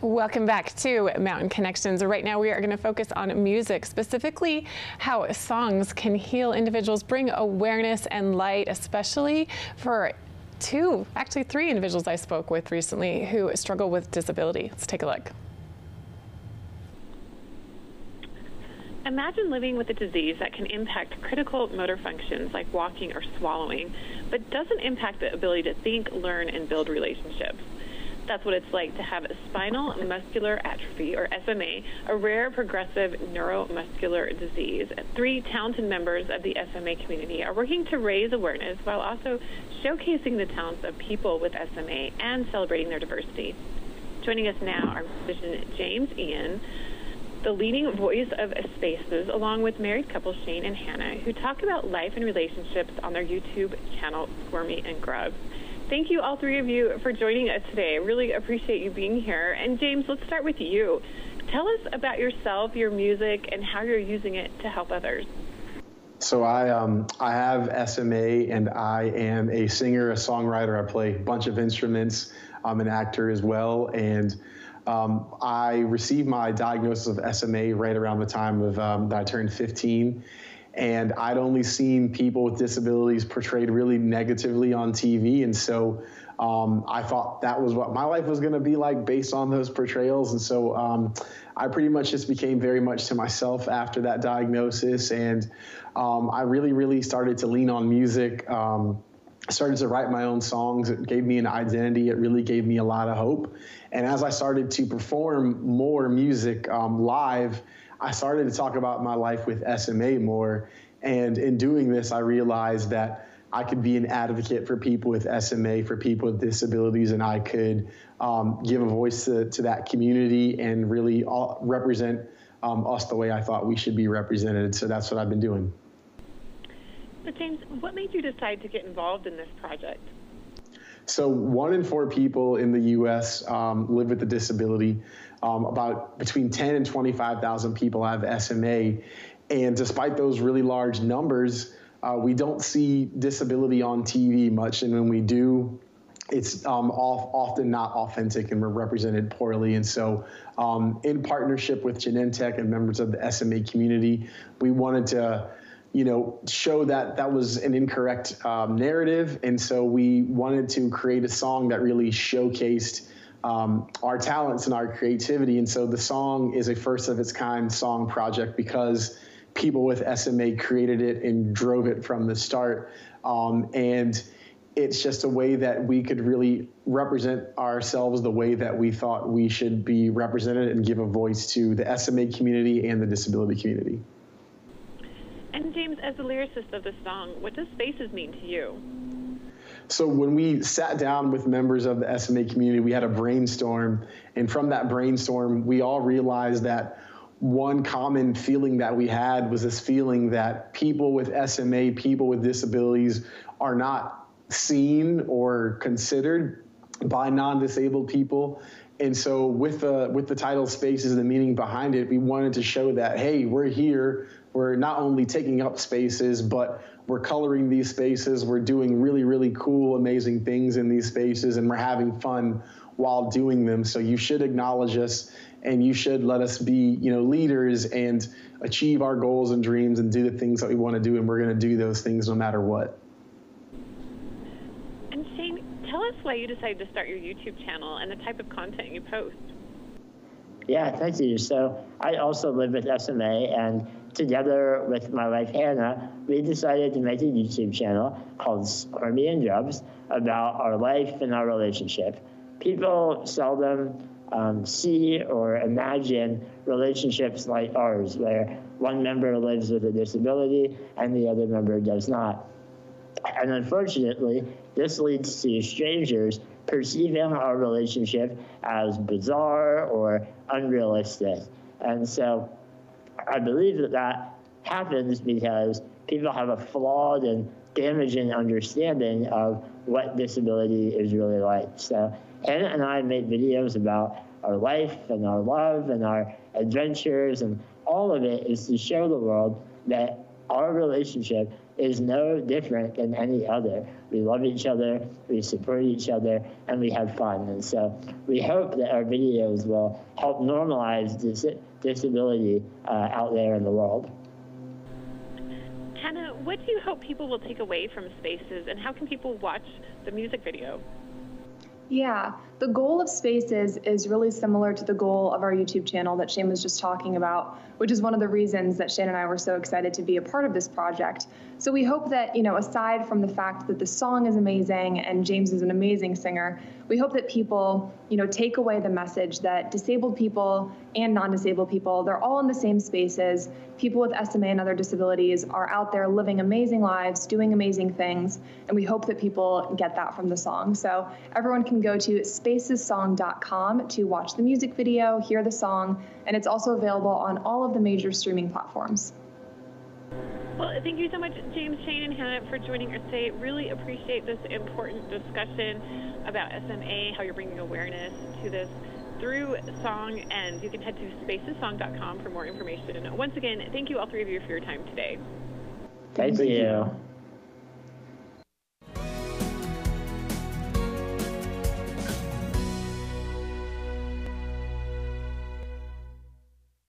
Welcome back to Mountain Connections. Right now we are going to focus on music, specifically how songs can heal individuals, bring awareness and light, especially for actually three individuals I spoke with recently who struggle with disability. Let's take a look. Imagine living with a disease that can impact critical motor functions like walking or swallowing, but doesn't impact the ability to think, learn, and build relationships. That's what it's like to have spinal muscular atrophy, or SMA, a rare progressive neuromuscular disease. Three talented members of the SMA community are working to raise awareness while also showcasing the talents of people with SMA and celebrating their diversity. Joining us now are musician James Ian, the leading voice of Spaces, along with married couple Shane and Hannah, who talk about life and relationships on their YouTube channel, Squirmy and Grubs. Thank you, all three of you, for joining us today. I really appreciate you being here. And James, let's start with you. Tell us about yourself, your music, and how you're using it to help others. So I have SMA, and I am a singer, a songwriter. I play a bunch of instruments. I'm an actor as well, and I received my diagnosis of SMA right around the time of that I turned 15. And I'd only seen people with disabilities portrayed really negatively on TV. And so I thought that was what my life was going to be like based on those portrayals. And so I pretty much just became very much to myself after that diagnosis. And I really started to lean on music. I started to write my own songs. It gave me an identity. It really gave me a lot of hope. And as I started to perform more music live, I started to talk about my life with SMA more. And in doing this, I realized that I could be an advocate for people with SMA, for people with disabilities, and I could give a voice to that community and really represent us the way I thought we should be represented. So that's what I've been doing. So James, what made you decide to get involved in this project? So 1 in 4 people in the U.S. Live with a disability. About between 10 and 25,000 people have SMA. And despite those really large numbers, we don't see disability on TV much. And when we do, it's often not authentic and we're represented poorly. And so in partnership with Genentech and members of the SMA community, we wanted to show that that was an incorrect narrative. And so we wanted to create a song that really showcased our talents and our creativity. And so the song is a first of its kind song project because people with SMA created it and drove it from the start. And it's just a way that we could really represent ourselves the way that we thought we should be represented and give a voice to the SMA community and the disability community. And James, as the lyricist of the song, what does Spaces mean to you? So when we sat down with members of the SMA community, we had a brainstorm. And from that brainstorm, we all realized that one common feeling that we had was this feeling that people with SMA, people with disabilities, are not seen or considered by non-disabled people. And so with the title Spaces and the meaning behind it, we wanted to show that, hey, we're here. We're not only taking up spaces, but we're coloring these spaces. We're doing really cool, amazing things in these spaces, and we're having fun while doing them. So you should acknowledge us, and you should let us be, leaders and achieve our goals and dreams and do the things that we want to do, and we're going to do those things no matter what. And Shane, tell us why you decided to start your YouTube channel and the type of content you post. Yeah, thank you. So I also live with SMA, and together with my wife Hannah, we decided to make a YouTube channel called Squirmy and Grubs about our life and our relationship. People seldom see or imagine relationships like ours, where one member lives with a disability and the other member does not. And unfortunately, this leads to strangers perceiving our relationship as bizarre or unrealistic. And so I believe that happens because people have a flawed and damaging understanding of what disability is really like. So Hannah and I made videos about our life and our love and our adventures, and all of it is to show the world that our relationship is no different than any other. We love each other, we support each other, and we have fun. And so we hope that our videos will help normalize disability out there in the world. Hannah, what do you hope people will take away from Spaces, and how can people watch the music video? Yeah, the goal of Spaces is really similar to the goal of our YouTube channel that Shane was just talking about, which is one of the reasons that Shane and I were so excited to be a part of this project. So we hope that, aside from the fact that the song is amazing and James is an amazing singer, we hope that people, take away the message that disabled people and non-disabled people, they're all in the same spaces. People with SMA and other disabilities are out there living amazing lives, doing amazing things, and we hope that people get that from the song. So everyone can go to spacessong.com to watch the music video, hear the song, and it's also available on all of the major streaming platforms. Well, thank you so much, James, Shane, and Hannah, for joining us today. Really appreciate this important discussion about SMA, how you're bringing awareness to this through song, and you can head to spacessong.com for more information. Once again, thank you all three of you for your time today. Thank you.